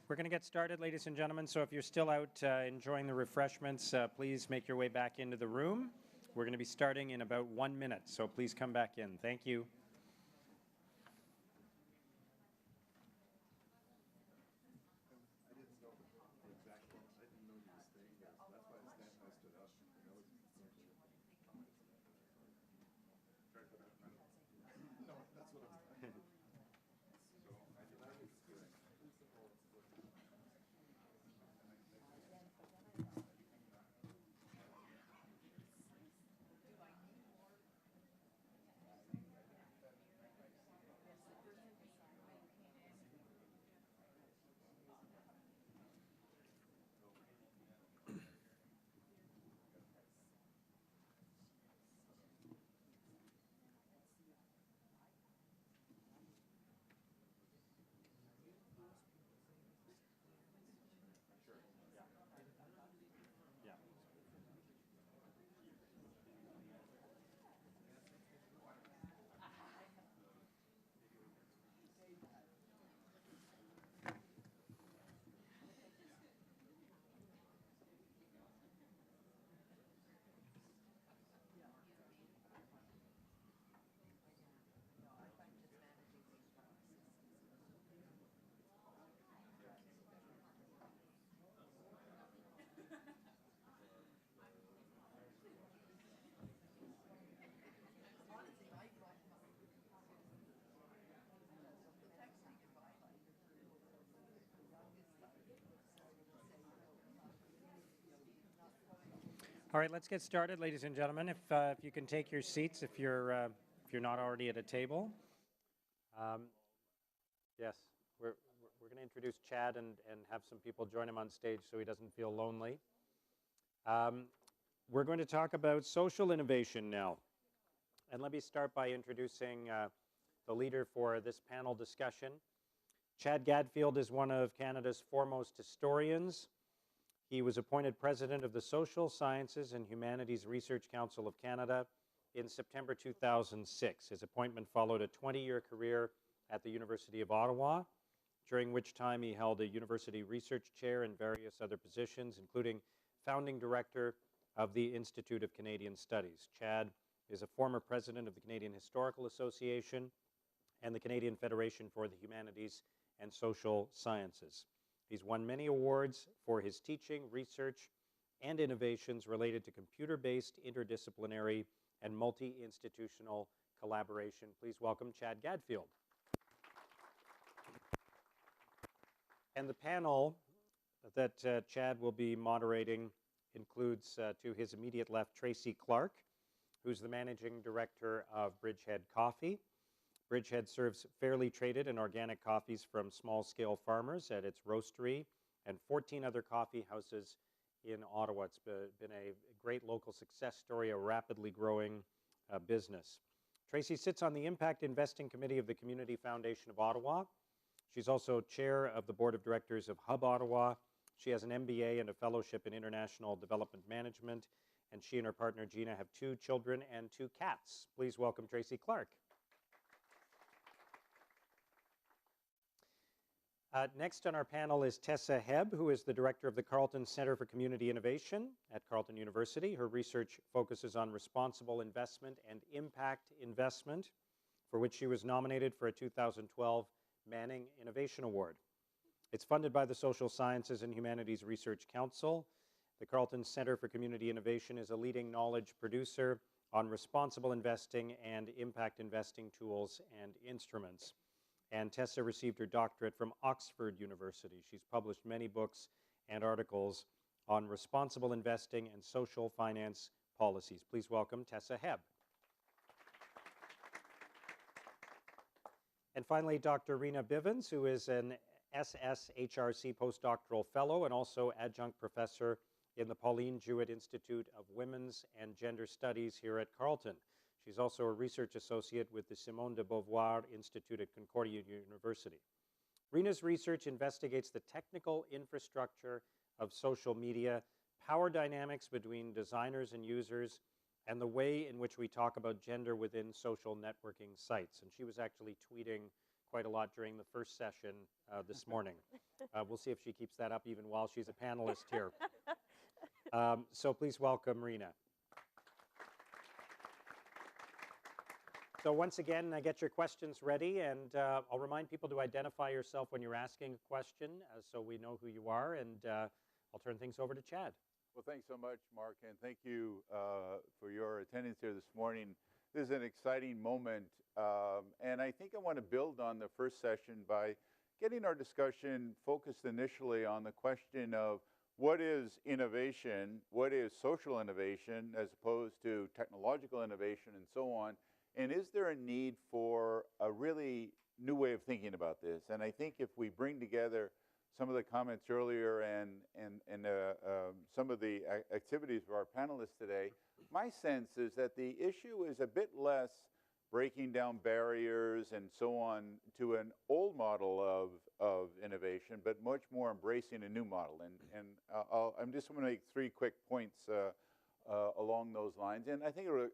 We're going to get started, ladies and gentlemen, so if you're still out enjoying the refreshments, please make your way back into the room. We're going to be starting in about 1 minute, so please come back in. Thank you. All right, let's get started, ladies and gentlemen. If you can take your seats, if you're not already at a table. Yes, we're going to introduce Chad and have some people join him on stage so he doesn't feel lonely. We're going to talk about social innovation now. And let me start by introducing the leader for this panel discussion. Chad Gaffield is one of Canada's foremost historians. He was appointed president of the Social Sciences and Humanities Research Council of Canada in September 2006. His appointment followed a 20-year career at the University of Ottawa, during which time he held a university research chair and various other positions, including founding director of the Institute of Canadian Studies. Chad is a former president of the Canadian Historical Association and the Canadian Federation for the Humanities and Social Sciences. He's won many awards for his teaching, research, and innovations related to computer-based, interdisciplinary, and multi-institutional collaboration. Please welcome Chad Gaffield. And the panel that Chad will be moderating includes, to his immediate left, Tracey Clark, who's the managing director of Bridgehead Coffee. Bridgehead serves fairly traded and organic coffees from small-scale farmers at its roastery and 14 other coffee houses in Ottawa. It's been a great local success story, a rapidly growing business. Tracey sits on the Impact Investing Committee of the Community Foundation of Ottawa. She's also chair of the board of directors of Hebb, Ottawa. She has an MBA and a fellowship in international development management, and she and her partner Gina have 2 children and 2 cats. Please welcome Tracey Clark. Next on our panel is Tessa Hebb, who is the director of the Carleton Centre for Community Innovation at Carleton University. Her research focuses on responsible investment and impact investment, for which she was nominated for a 2012 Manning Innovation Award. It's funded by the Social Sciences and Humanities Research Council. The Carleton Centre for Community Innovation is a leading knowledge producer on responsible investing and impact investing tools and instruments. And Tessa received her doctorate from Oxford University. She's published many books and articles on responsible investing and social finance policies. Please welcome Tessa Hebb. And finally, Dr. Rena Bivens, who is an SSHRC postdoctoral fellow and also adjunct professor in the Pauline Jewett Institute of Women's and Gender Studies here at Carleton. She's also a research associate with the Simone de Beauvoir Institute at Concordia University. Rena's research investigates the technical infrastructure of social media, power dynamics between designers and users, and the way in which we talk about gender within social networking sites. And she was actually tweeting quite a lot during the first session this morning. We'll see if she keeps that up even while she's a panelist here. So please welcome Rena. So once again, get your questions ready, and I'll remind people to identify yourself when you're asking a question so we know who you are, and I'll turn things over to Chad. Well, thanks so much, Mark, and thank you for your attendance here this morning. This is an exciting moment, and I think I want to build on the first session by getting our discussion focused initially on the question of what is innovation, what is social innovation, as opposed to technological innovation and so on, and is there a need for a really new way of thinking about this? And I think if we bring together some of the comments earlier and some of the activities of our panelists today, my sense is that the issue is a bit less breaking down barriers and so on to an old model of innovation, but much more embracing a new model. And I'm just going to make 3 quick points along those lines. And I think it will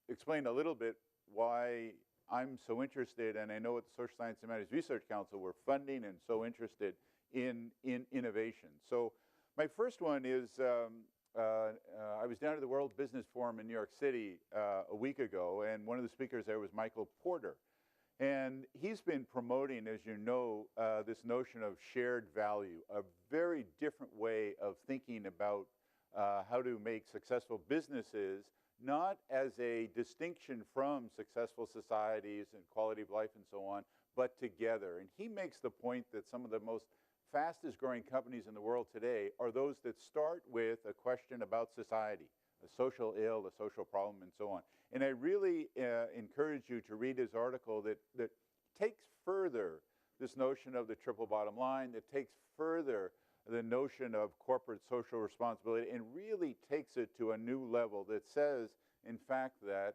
explain a little bit why I'm so interested, and I know at the Social Science and Humanities Research Council we're funding and so interested in innovation. So my first one is I was down at the World Business Forum in New York City a week ago, and one of the speakers there was Michael Porter. And he's been promoting, as you know, this notion of shared value, a very different way of thinking about how to make successful businesses, not as a distinction from successful societies and quality of life and so on, but together. And he makes the point that some of the most fastest growing companies in the world today are those that start with a question about society, a social ill, a social problem, and so on. And I really encourage you to read his article that takes further this notion of the triple bottom line, that takes further the notion of corporate social responsibility, and really takes it to a new level that says, in fact, that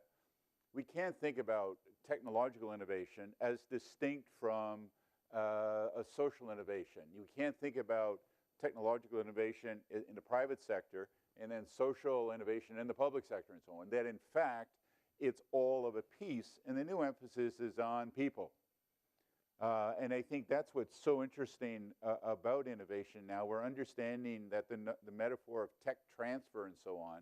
we can't think about technological innovation as distinct from a social innovation. You can't think about technological innovation in the private sector and then social innovation in the public sector and so on. That, in fact, it's all of a piece, and the new emphasis is on people. And I think that's what's so interesting about innovation now. We're understanding that the metaphor of tech transfer and so on,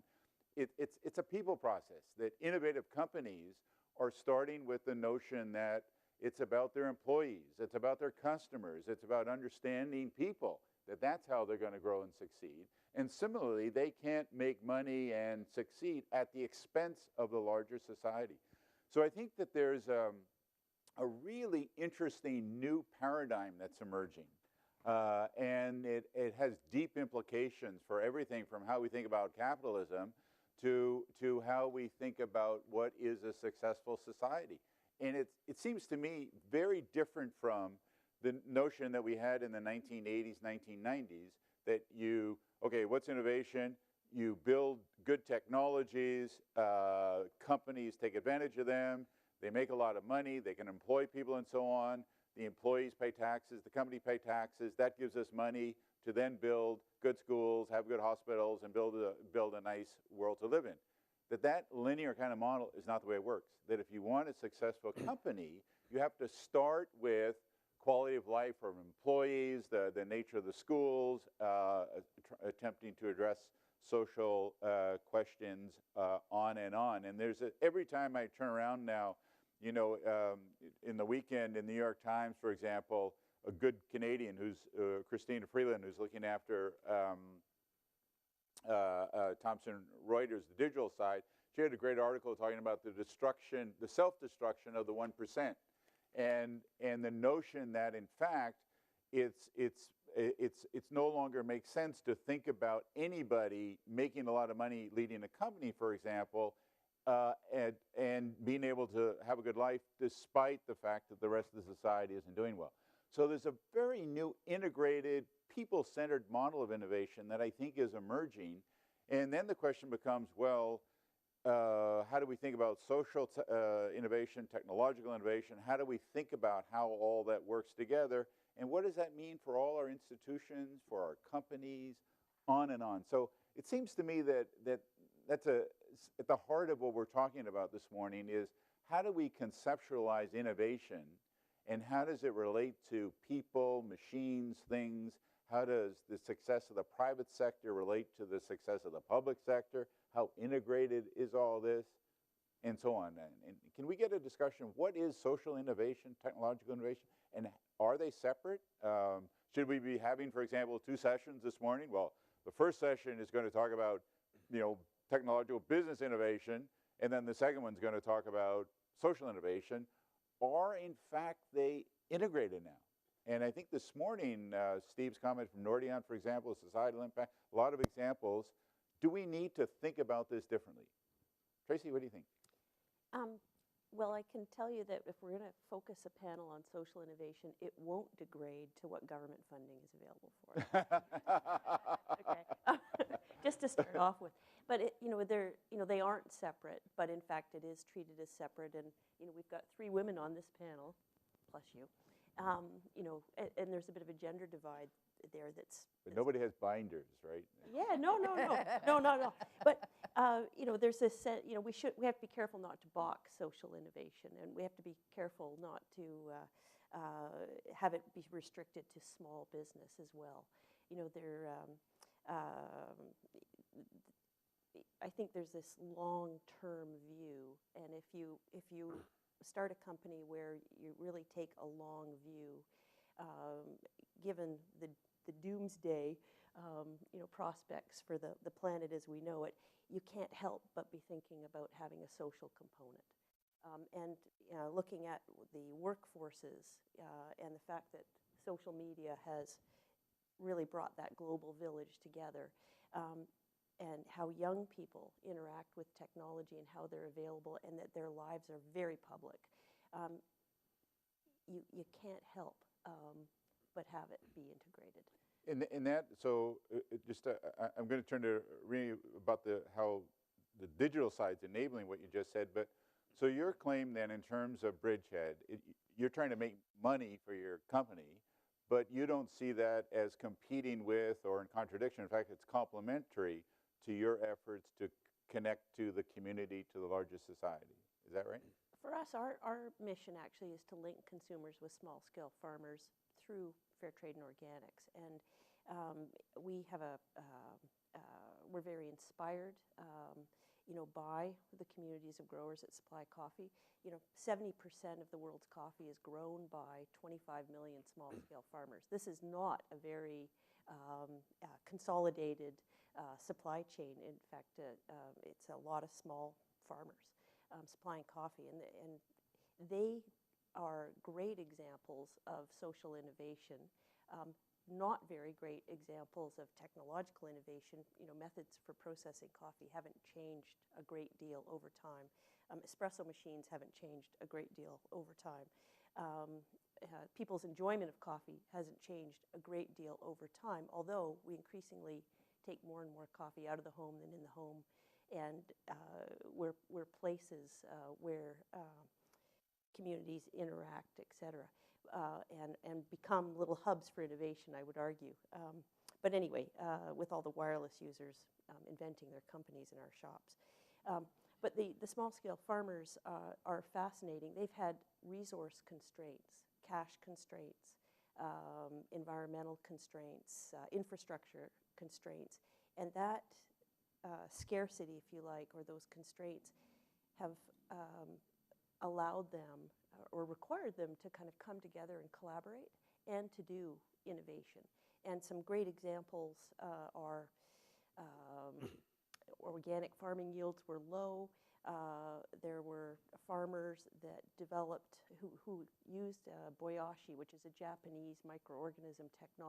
it's a people process, that innovative companies are starting with the notion that it's about their employees, it's about their customers, it's about understanding people, that's how they're going to grow and succeed. And similarly, they can't make money and succeed at the expense of the larger society. So I think that there's a really interesting new paradigm that's emerging. And it has deep implications for everything from how we think about capitalism to how we think about what is a successful society. And it seems to me very different from the notion that we had in the 1980s, 1990s, that what's innovation? You build good technologies, companies take advantage of them, they make a lot of money, they can employ people and so on, the employees pay taxes, the company pay taxes, that gives us money to then build good schools, have good hospitals, and build a nice world to live in. That linear kind of model is not the way it works. That if you want a successful company, you have to start with quality of life for employees, the nature of the schools, attempting to address social questions, on and on. And every time I turn around now, in the weekend in the New York Times, for example, a good Canadian who's Christina Freeland, who's looking after Thomson Reuters, the digital side, she had a great article talking about the self-destruction of the 1%, and the notion that in fact it's no longer makes sense to think about anybody making a lot of money leading a company, for example, and being able to have a good life despite the fact that the rest of the society isn't doing well. So there's a very new integrated, people-centered model of innovation that I think is emerging. And then the question becomes, well, how do we think about social innovation, technological innovation? How do we think about how all that works together? And what does that mean for all our institutions, for our companies, on and on? So it seems to me that's at the heart of what we're talking about this morning is how do we conceptualize innovation and how does it relate to people, machines, things? How does the success of the private sector relate to the success of the public sector? How integrated is all this? And so on. And can we get a discussion of what is social innovation, technological innovation, and are they separate? Should we be having, for example, 2 sessions this morning? Well, the first session is going to talk about, technological business innovation, and then the second one's going to talk about social innovation. Are, in fact, they integrated now? And I think this morning, Steve's comment from Nordion, for example, societal impact, a lot of examples. Do we need to think about this differently? Tracey, what do you think? Well, I can tell you that if we're going to focus a panel on social innovation, it won't degrade to what government funding is available for it. Okay, just to start off with. But they aren't separate. But in fact, it is treated as separate. And we've got 3 women on this panel, plus you. And there's a bit of a gender divide there. But nobody has binders, right? Yeah, no. But there's this. We have to be careful not to balk social innovation, and we have to be careful not to have it be restricted to small business as well. I think there's this long-term view, and if you start a company where you really take a long view, given the doomsday prospects for the planet as we know it, you can't help but be thinking about having a social component. And looking at the workforces and the fact that social media has really brought that global village together, and how young people interact with technology and how they're available, and that their lives are very public, you can't help but have it be integrated. In that, so I'm going to turn to Rena about how the digital side's enabling what you just said. But so your claim then, in terms of Bridgehead, you're trying to make money for your company, but you don't see that as competing with or in contradiction. In fact, it's complementary to your efforts to connect to the community, to the larger society. Is that right? For us, our mission actually is to link consumers with small-scale farmers through fair trade and organics. And we have we're very inspired, by the communities of growers that supply coffee. 70% of the world's coffee is grown by 25 million small-scale farmers. This is not a very consolidated supply chain. In fact, it's a lot of small farmers supplying coffee, and they are great examples of social innovation. Not very great examples of technological innovation. Methods for processing coffee haven't changed a great deal over time. Espresso machines haven't changed a great deal over time. People's enjoyment of coffee hasn't changed a great deal over time, although we increasingly take more and more coffee out of the home than in the home, and we're places where communities interact, et cetera. And become little hubs for innovation, I would argue. But anyway, with all the wireless users inventing their companies in our shops. But the small-scale farmers are fascinating. They've had resource constraints, cash constraints, environmental constraints, infrastructure constraints. And that scarcity, if you like, or those constraints have allowed them or required them to kind of come together and collaborate and to do innovation. And some great examples are organic farming yields were low. There were farmers that developed, who used boyashi, which is a Japanese microorganism technology.